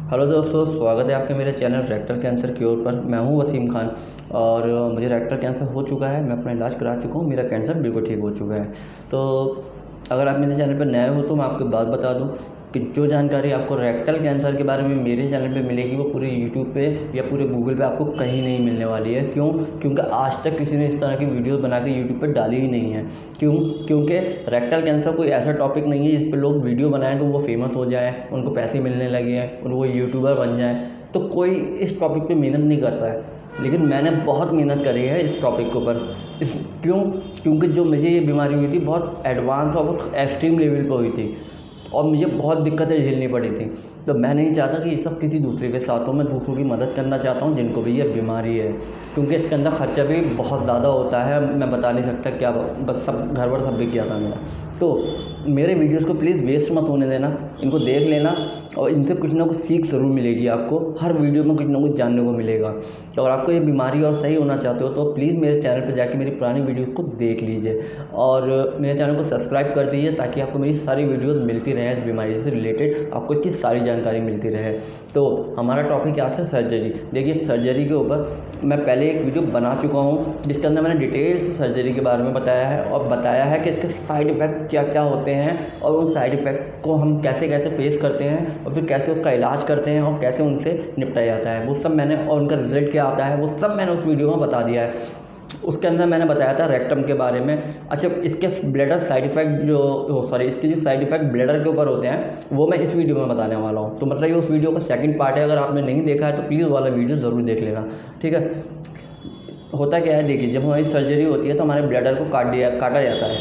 Hello दोस्तों, स्वागत है आपके मेरे चैनल रेक्टल कैंसर क्योर पर। मैं हूं वसीम खान और मुझे रेक्टल कैंसर हो चुका है। मैं अपना इलाज करा चुका हूं, मेरा कैंसर बिल्कुल ठीक हो चुका है। तो अगर आप मेरे चैनल पर नए हो तो मैं आपको बात बता दूं कि जो जानकारी आपको रेक्टल कैंसर के बारे में मेरे चैनल पे मिलेगी वो पूरे यूट्यूब पे या पूरे गूगल पे आपको कहीं नहीं मिलने वाली है। क्यों? क्योंकि आज तक किसी ने इस तरह की वीडियो बना के यूट्यूब पर डाली ही नहीं है। क्यों? क्योंकि रेक्टल कैंसर कोई ऐसा टॉपिक नहीं है जिस पर लोग वीडियो बनाएं तो वो फेमस हो जाए, उनको पैसे मिलने लगे हैं और वो यूट्यूबर बन जाएँ। तो कोई इस टॉपिक पे मेहनत नहीं करता है, लेकिन मैंने बहुत मेहनत करी है इस टॉपिक के ऊपर। क्योंकि जो मुझे ये बीमारी हुई थी बहुत एडवांस और बहुत एक्सट्रीम लेवल पे हुई थी और मुझे बहुत दिक्कतें झेलनी पड़ी थी। तो मैं नहीं चाहता कि ये सब किसी दूसरे के साथ हो। मैं दूसरों की मदद करना चाहता हूँ जिनको भी ये बीमारी है, क्योंकि इसके अंदर ख़र्चा भी बहुत ज़्यादा होता है। मैं बता नहीं सकता क्या, बस सब घर वर सब बिक गया था मेरा। तो मेरे वीडियोस को प्लीज़ वेस्ट मत होने देना, इनको देख लेना और इनसे कुछ ना कुछ सीख ज़रूर मिलेगी आपको। हर वीडियो में कुछ ना कुछ जानने को मिलेगा। तो अगर आपको ये बीमारी और सही होना चाहते हो तो प्लीज़ मेरे चैनल पर जाके मेरी पुरानी वीडियोज़ को देख लीजिए और मेरे चैनल को सब्सक्राइब कर दीजिए ताकि आपको मेरी सारी वीडियोज़ मिलती रहे। इस बीमारी से रिलेटेड आपको इसकी सारी जानकारी मिलती रहे। तो हमारा टॉपिक है आज का सर्जरी। देखिए, सर्जरी के ऊपर मैं पहले एक वीडियो बना चुका हूँ जिसके अंदर मैंने डिटेल से सर्जरी के बारे में बताया है और बताया है कि इसके साइड इफ़ेक्ट क्या क्या होते हैं और उन साइड इफ़ेक्ट को हम कैसे कैसे फेस करते हैं और फिर कैसे उसका इलाज करते हैं और कैसे उनसे निपटाया जाता है, वो सब मैंने, और उनका रिज़ल्ट क्या आता है वो सब मैंने उस वीडियो में बता दिया है। उसके अंदर मैंने बताया था रेक्टम के बारे में। अच्छा, इसके ब्लैडर साइड इफ़ेक्ट इसके जो साइड इफ़ेक्ट ब्लैडर के ऊपर होते हैं वो मैं इस वीडियो में बताने वाला हूँ। तो मतलब ये उस वीडियो का सेकंड पार्ट है। अगर आपने नहीं देखा है तो प्लीज़ वाला वीडियो ज़रूर देख लेना, ठीक है। होता क्या है, देखिए, जब हमारी सर्जरी होती है तो हमारे ब्लैडर को काटा जाता है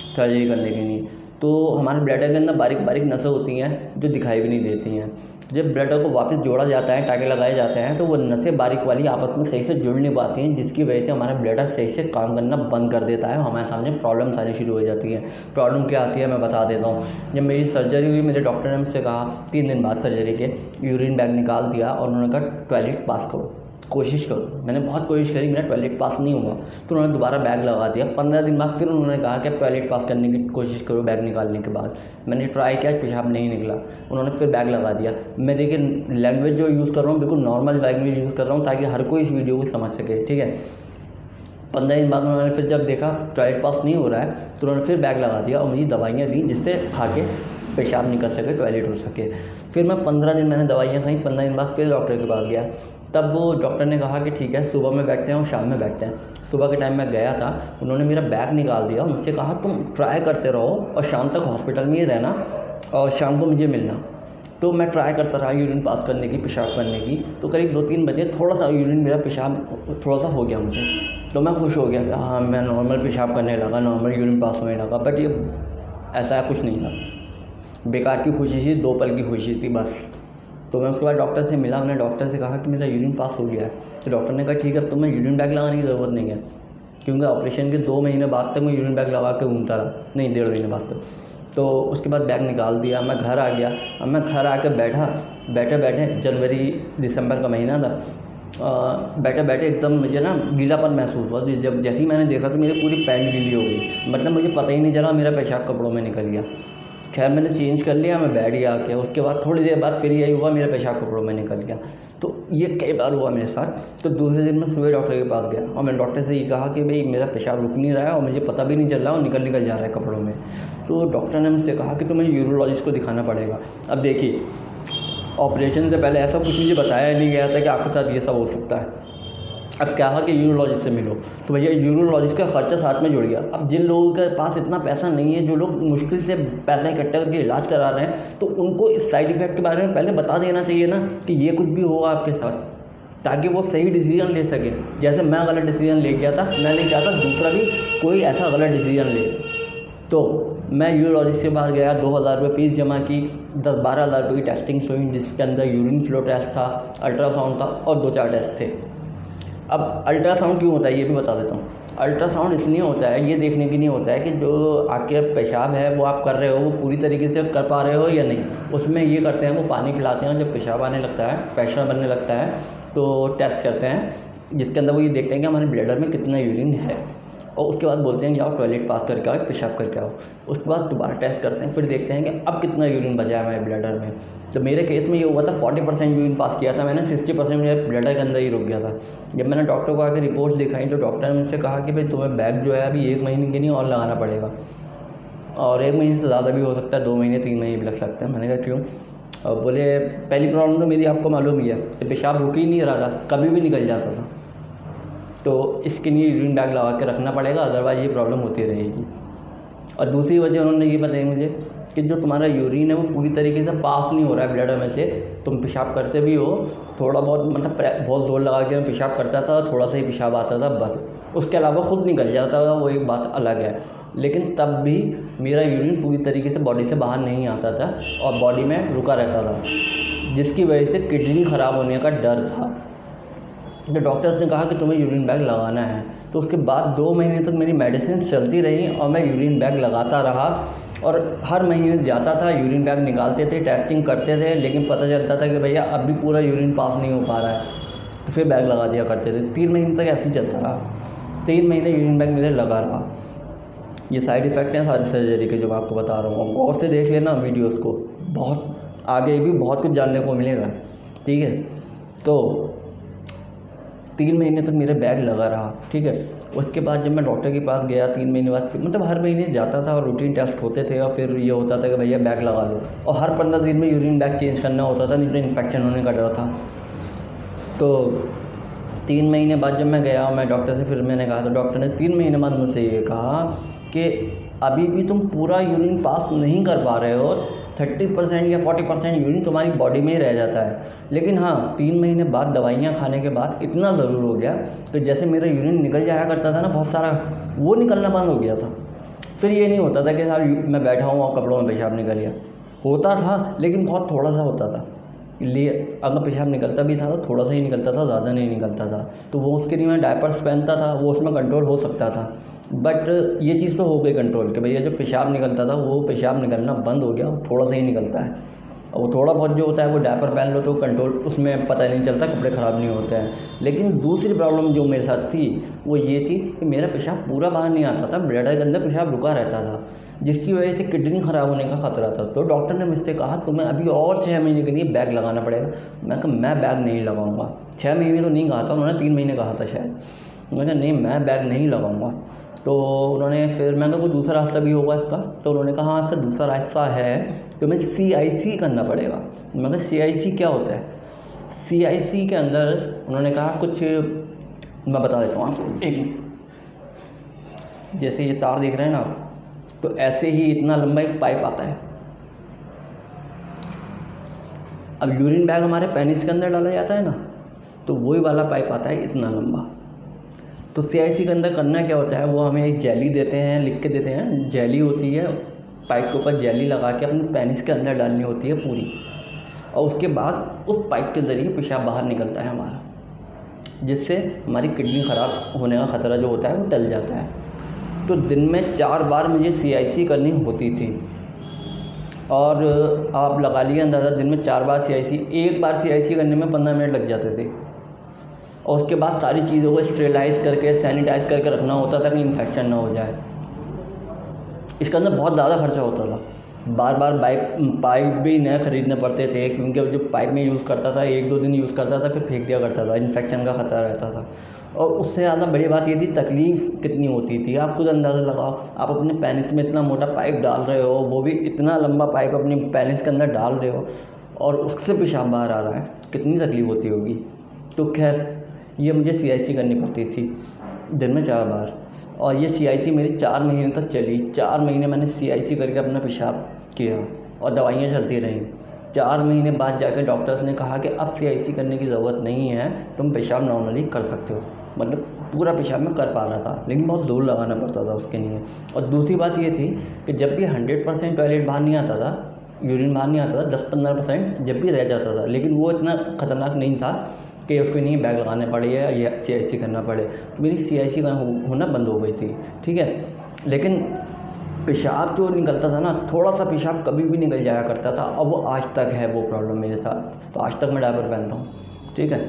सर्जरी करने के लिए। तो हमारे ब्लैडर के अंदर बारीक बारीक नसें होती हैं जो दिखाई भी नहीं देती हैं। जब ब्लैडर को वापस जोड़ा जाता है, टाँके लगाए जाते हैं, तो वो नसें बारीक वाली आपस में सही से जुड़ नहीं पाती हैं, जिसकी वजह से हमारा ब्लैडर सही से काम करना बंद कर देता है। हमारे सामने प्रॉब्लम्स आनी शुरू हो जाती हैं। प्रॉब्लम क्या आती है मैं बता देता हूँ। जब मेरी सर्जरी हुई, मेरे डॉक्टर ने मुझसे कहा 3 दिन बाद सर्जरी के, यूरिन बैग निकाल दिया और उन्होंने कहा टॉयलेट पास करो, कोशिश करो। मैंने बहुत कोशिश करी, मेरा टॉयलेट पास नहीं हुआ, तो उन्होंने दोबारा बैग लगा दिया। 15 दिन बाद फिर उन्होंने कहा कि टॉयलेट पास करने की कोशिश करो बैग निकालने के बाद। मैंने ट्राई किया, पेशाब नहीं निकला, उन्होंने फिर बैग लगा दिया। मैं देखिए लैंग्वेज जो यूज़ कर रहा हूँ बिल्कुल नॉर्मल लैंग्वेज यूज़ कर रहा हूँ ताकि हर कोई इस वीडियो को समझ सके, ठीक है। 15 दिन बाद उन्होंने फिर जब देखा टॉयलेट पास नहीं हो रहा है तो उन्होंने फिर बैग लगा दिया और मुझे दवाइयाँ दी जिससे खा के पेशाब निकल सके, टॉयलेट हो सके। फिर मैं 15 दिन मैंने दवाइयाँ खाई। 15 दिन बाद फिर डॉक्टर के पास गया। तब वो डॉक्टर ने कहा कि ठीक है, सुबह में बैठते हैं और शाम में बैठते हैं। सुबह के टाइम मैं गया था, उन्होंने मेरा बैग निकाल दिया और मुझसे कहा तुम ट्राई करते रहो और शाम तक हॉस्पिटल में ही रहना और शाम को मुझे मिलना। तो मैं ट्राई करता रहा यूरिन पास करने की, पेशाब करने की। तो करीब 2-3 बजे थोड़ा सा यूरिन मेरा पेशाब थोड़ा सा हो गया मुझे, तो मैं खुश हो गया कि हाँ मैं नॉर्मल पेशाब करने लगा, नॉर्मल यूरिन पास होने लगा। बट ये ऐसा कुछ नहीं था, बेकार की खुशी थी, 2 पल की खुशी थी बस। तो मैं उसके बाद डॉक्टर से मिला, मैंने डॉक्टर से कहा कि मेरा यूरिन पास हो गया है। तो डॉक्टर ने कहा ठीक है, अब तुम्हें यूरिन बैग लगाने की ज़रूरत नहीं है, क्योंकि ऑपरेशन के 2 महीने बाद तक मैं यूरिन बैग लगा के घूमता रहा, नहीं 1.5 महीने बाद तक। तो उसके बाद बैग निकाल दिया, मैं घर आ गया। अब मैं घर आके बैठे बैठे जनवरी दिसंबर का महीना था, बैठे बैठे एकदम मुझे ना गीलापन महसूस हुआ। जब जैसे ही मैंने देखा तो मेरी पूरी पैंट गीली हो गई, मतलब मुझे पता ही नहीं चला मेरा पेशाब कपड़ों में निकल गया। खैर मैंने चेंज कर लिया, मैं बैठ गया आके। उसके बाद थोड़ी देर बाद फिर यही हुआ, मेरा पेशाब कपड़ों में निकल गया। तो ये कई बार हुआ मेरे साथ। तो दूसरे दिन मैं सुबह डॉक्टर के पास गया और मैंने डॉक्टर से ये कहा कि भाई मेरा पेशाब रुक नहीं रहा है और मुझे पता भी नहीं चल रहा और निकल जा रहा है कपड़ों में। तो डॉक्टर ने मुझसे कहा कि तुम्हें यूरोलॉजिस्ट को दिखाना पड़ेगा। अब देखिए, ऑपरेशन से पहले ऐसा कुछ मुझे बताया नहीं गया था कि आपके साथ ये सब हो सकता है। अब क्या है कि यूरोलॉजिस्ट से मिलो, तो भैया यूरोलॉजिस्ट का खर्चा साथ में जुड़ गया। अब जिन लोगों के पास इतना पैसा नहीं है, जो लोग मुश्किल से पैसा इकट्ठा करके इलाज करा रहे हैं, तो उनको इस साइड इफ़ेक्ट के बारे में पहले बता देना चाहिए ना कि ये कुछ भी होगा आपके साथ, ताकि वो सही डिसीजन ले सके। जैसे मैं गलत डिसीजन ले गया था, मैं नहीं चाहता दूसरा भी कोई ऐसा गलत डिसीजन ले। तो मैं यूरोलॉजिस्ट के पास गया, 2000 रुपये फ़ीस जमा की, 10-12 हज़ार रुपये की टेस्टिंग हुई जिसके अंदर यूरिन फ्लो टेस्ट था, अल्ट्रासाउंड था और 2-4 टेस्ट थे। अब अल्ट्रासाउंड क्यों होता है ये भी बता देता हूँ। अल्ट्रासाउंड इसलिए होता है, ये देखने के लिए होता है कि जो आपके पेशाब है वो आप कर रहे हो वो पूरी तरीके से कर पा रहे हो या नहीं। उसमें ये करते हैं, वो पानी पिलाते हैं, जब पेशाब आने लगता है, प्रेशर बनने लगता है, तो टेस्ट करते हैं जिसके अंदर वो ये देखते हैं कि हमारे ब्लैडर में कितना यूरिन है। और उसके बाद बोलते हैं जाओ टॉयलेट पास करके आओ, पेशाब करके आओ। उसके बाद दोबारा टेस्ट करते हैं, फिर देखते हैं कि अब कितना यूरिन बचा है हमारे ब्लैडर में। तो मेरे केस में ये हुआ था 40% यूरिन पास किया था मैंने, 60% मेरे ब्लैडर के अंदर ही रुक गया था। जब मैंने डॉक्टर को आकर रिपोर्ट दिखाई तो डॉक्टर ने मुझसे कहा कि भाई तुम्हें बैग जो है अभी 1 महीने के लिए और लगाना पड़ेगा, और 1 महीने से ज़्यादा भी हो सकता है, 2 महीने 3 महीने भी लग सकते हैं। मैंने कहा क्यों? और बोले पहली प्रॉब्लम तो मेरी आपको मालूम ही है कि पेशाब रुक ही नहीं रहा था, कभी भी निकल जाता था, तो इसके लिए यूरिन बैग लगा के रखना पड़ेगा, अदरवाइज़ ये प्रॉब्लम होती रहेगी। और दूसरी वजह उन्होंने ये बताई मुझे कि जो तुम्हारा यूरिन है वो पूरी तरीके से पास नहीं हो रहा है ब्लैडर में से। तुम पेशाब करते भी हो थोड़ा बहुत, मतलब बहुत ज़ोर लगा के मैं पेशाब करता था, थोड़ा सा ही पेशाब आता था बस, उसके अलावा खुद निकल जाता था, वो एक बात अलग है। लेकिन तब भी मेरा यूरिन पूरी तरीके से बॉडी से बाहर नहीं आता था और बॉडी में रुका रहता था, जिसकी वजह से किडनी ख़राब होने का डर था। तो डॉक्टर्स ने कहा कि तुम्हें यूरिन बैग लगाना है। तो उसके बाद 2 महीने तक मेरी मेडिसिन चलती रही और मैं यूरिन बैग लगाता रहा, और हर महीने जाता था, यूरिन बैग निकालते थे, टेस्टिंग करते थे, लेकिन पता चलता था कि भैया अब भी पूरा यूरिन पास नहीं हो पा रहा है, तो फिर बैग लगा दिया करते थे। 3 महीने तक ऐसे ही चलता रहा, 3 महीने यूरिन बैग मेरे लगा रहा। ये साइड इफ़ेक्ट हैं सारी सर्जरी के जो मैं आपको बता रहा हूँ, गौर से देख लेना वीडियोज़ को, बहुत आगे भी बहुत कुछ जानने को मिलेगा, ठीक है। तो 3 महीने तक मेरे बैग लगा रहा, ठीक है। उसके बाद जब मैं डॉक्टर के पास गया 3 महीने बाद, फिर मतलब हर महीने जाता था और रूटीन टेस्ट होते थे, और फिर ये होता था कि भैया बैग लगा लो, और हर 15 दिन में यूरिन बैग चेंज करना होता था, नहीं तो इन्फेक्शन होने का डर था। तो 3 महीने बाद जब मैं गया मैं डॉक्टर से, फिर मैंने कहा, तो डॉक्टर ने 3 महीने बाद मुझसे ये कहा कि अभी भी तुम पूरा यूरिन पास नहीं कर पा रहे हो, 30% या 40% यूरिन तुम्हारी बॉडी में ही रह जाता है। लेकिन हाँ, 3 महीने बाद दवाइयाँ खाने के बाद इतना ज़रूर हो गया कि जैसे मेरा यूरिन निकल जाया करता था ना बहुत सारा, वो निकलना बंद हो गया था। फिर ये नहीं होता था कि साहब मैं बैठा हूँ और कपड़ों में पेशाब निकल गया, होता था लेकिन बहुत थोड़ा सा होता था। लिए अगर पेशाब निकलता भी था तो थोड़ा सा ही निकलता था, ज़्यादा नहीं निकलता था। तो वो उसके लिए मैं डायपर्स पहनता था, वो उसमें कंट्रोल हो सकता था। बट ये चीज़ तो हो गई कंट्रोल कि भैया जो पेशाब निकलता था वो पेशाब निकलना बंद हो गया, थोड़ा सा ही निकलता है। और वो थोड़ा बहुत जो होता है वो डायपर पहन लो तो कंट्रोल, उसमें पता नहीं चलता, कपड़े ख़राब नहीं होते हैं। लेकिन दूसरी प्रॉब्लम जो मेरे साथ थी वो ये थी कि मेरा पेशाब पूरा बाहर नहीं आता था, ब्लैडर के अंदर पेशाब रुका रहता था, जिसकी वजह से किडनी ख़राब होने का खतरा था। तो डॉक्टर ने मुझसे कहा तुम्हें अभी और 6 महीने के लिए बैग लगाना पड़ेगा। मैं कहा मैं बैग नहीं लगाऊंगा। 6 महीने तो नहीं कहा था उन्होंने, 3 महीने कहा था शायद। मैंने कहा नहीं, मैं बैग नहीं लगाऊंगा। तो उन्होंने फिर, मैंने कहा कोई दूसरा रास्ता भी होगा इसका? तो उन्होंने कहा हाँ, इसका दूसरा रास्ता है, तुम्हें CIC करना पड़ेगा। मैंने कहा CIC क्या होता है? CIC के अंदर उन्होंने कहा कुछ, मैं बता देता हूँ आपको, एक जैसे ये तार देख रहे हैं ना आप, तो ऐसे ही इतना लंबा एक पाइप आता है। अब यूरिन बैग हमारे पेनिस के अंदर डाला जाता है ना, तो वही वाला पाइप आता है इतना लंबा। तो CIC के अंदर करना क्या होता है, वो हमें एक जेली देते हैं, लिख के देते हैं, जेली होती है, पाइप के ऊपर जेली लगा के अपने पेनिस के अंदर डालनी होती है पूरी, और उसके बाद उस पाइप के ज़रिए पेशाब बाहर निकलता है हमारा, जिससे हमारी किडनी ख़राब होने का ख़तरा जो होता है वो टल जाता है। तो दिन में 4 बार मुझे CIC करनी होती थी, और आप लगा लिए अंदाज़ा, दिन में 4 बार CIC, एक बार CIC करने में 15 मिनट लग जाते थे, और उसके बाद सारी चीज़ों को स्टेरिलाइज़ करके सैनिटाइज़ करके रखना होता था कि इन्फेक्शन ना हो जाए। इसके अंदर बहुत ज़्यादा खर्चा होता था, बार बार पाइप भी नए ख़रीदने पड़ते थे, क्योंकि जो पाइप में यूज़ करता था 1-2 दिन यूज़ करता था फिर फेंक दिया करता था, इन्फेक्शन का ख़तरा रहता था। और उससे ज़्यादा बड़ी बात ये थी तकलीफ़ कितनी होती थी, आप खुद अंदाज़ा लगाओ। आप अपने पेनिस में इतना मोटा पाइप डाल रहे हो, वो भी इतना लंबा पाइप अपने पेनिस के अंदर डाल रहे हो, और उससे पेशाब बाहर आ रहा है, कितनी तकलीफ़ होती होगी। तो खैर ये मुझे CIC करनी पड़ती थी दिन में 4 बार, और ये CIC मेरी 4 महीने तक चली। 4 महीने मैंने CIC करके अपना पेशाब किया और दवाइयाँ चलती रहीं। 4 महीने बाद जाकर डॉक्टर्स ने कहा कि अब CIC करने की ज़रूरत नहीं है, तुम पेशाब नॉर्मली कर सकते हो। मतलब पूरा पेशाब मैं कर पा रहा था, लेकिन बहुत जोर लगाना पड़ता था उसके लिए। और दूसरी बात ये थी कि जब भी 100% टॉयलेट बाहर नहीं आता था, यूरिन बाहर नहीं आता था, 10-15% जब भी रह जाता था, लेकिन वो इतना ख़तरनाक नहीं था कि उसको नहीं बैग लगाने पड़े या CIC करना पड़े। तो मेरी CIC होना बंद हो गई थी, ठीक है। लेकिन पेशाब जो निकलता था ना, थोड़ा सा पेशाब कभी भी निकल जाया करता था, और वो आज तक है वो प्रॉब्लम मेरे साथ। तो आज तक मैं डायपर पहनता हूँ, ठीक है।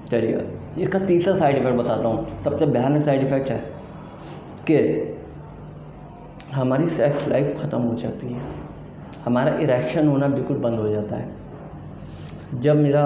चलिए इसका तीसरा साइड इफ़ेक्ट बताता हूँ, सबसे भयानक साइड इफ़ेक्ट है। कि हमारी सेक्स लाइफ ख़त्म हो जाती है, हमारा इरेक्शन होना बिल्कुल बंद हो जाता है। जब मेरा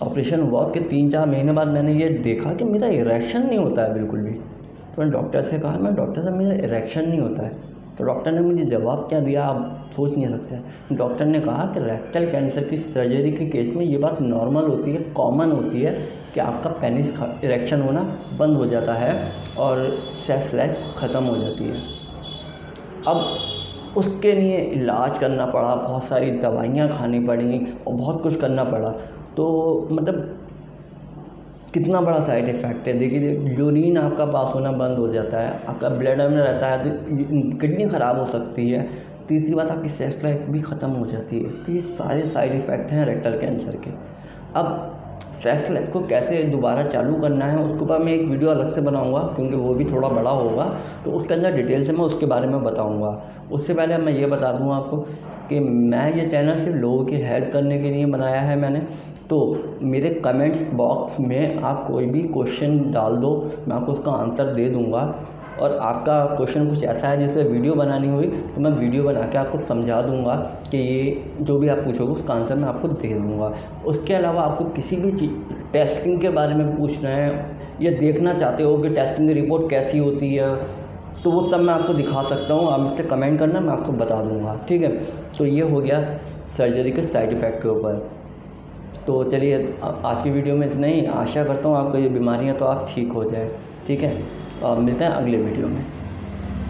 ऑपरेशन हुआ उसके 3-4 महीने बाद मैंने ये देखा कि मेरा इरेक्शन नहीं होता है बिल्कुल भी। तो मैंने डॉक्टर से कहा, मैं डॉक्टर साहब मेरा इरेक्शन नहीं होता है। तो डॉक्टर ने मुझे जवाब क्या दिया आप सोच नहीं सकते। डॉक्टर ने कहा कि रेक्टल कैंसर की सर्जरी के केस में ये बात नॉर्मल होती है, कॉमन होती है कि आपका पेनिस इरेक्शन होना बंद हो जाता है और सेक्स लाइफ ख़त्म हो जाती है। अब उसके लिए इलाज करना पड़ा, बहुत सारी दवाइयाँ खानी पड़ी और बहुत कुछ करना पड़ा। तो मतलब कितना बड़ा साइड इफ़ेक्ट है। देखिए यूरिन आपका पास होना बंद हो जाता है, आपका ब्लड में रहता है तो किडनी ख़राब हो सकती है। तीसरी बात आपकी सेक्स लाइफ भी ख़त्म हो जाती है। तो ये सारे साइड इफ़ेक्ट हैं रेक्टल कैंसर के। अब सेक्स लाइफ को कैसे दोबारा चालू करना है उसके ऊपर मैं एक वीडियो अलग से बनाऊंगा, क्योंकि वो भी थोड़ा बड़ा होगा, तो उसके अंदर डिटेल से मैं उसके बारे में बताऊंगा। उससे पहले मैं ये बता दूँ आपको कि मैं ये चैनल सिर्फ लोगों की हेल्प करने के लिए बनाया है मैंने। तो मेरे कमेंट्स बॉक्स में आप कोई भी क्वेश्चन डाल दो, मैं आपको उसका आंसर दे दूँगा। और आपका क्वेश्चन कुछ ऐसा है जिस पर वीडियो बनानी हुई तो मैं वीडियो बना के आपको समझा दूंगा कि ये जो भी आप पूछोगे उसका आंसर मैं आपको दे दूंगा। उसके अलावा आपको किसी भी चीज़ टेस्टिंग के बारे में पूछना है या देखना चाहते हो कि टेस्टिंग की रिपोर्ट कैसी होती है, तो वो सब मैं आपको दिखा सकता हूँ। आप मुझसे कमेंट करना, मैं आपको बता दूँगा, ठीक है। तो ये हो गया सर्जरी के साइड इफ़ेक्ट के ऊपर। तो चलिए आज की वीडियो में इतना ही। आशा करता हूँ आपको ये बीमारियाँ तो आप ठीक हो जाए, ठीक है। मिलते हैं अगले वीडियो में।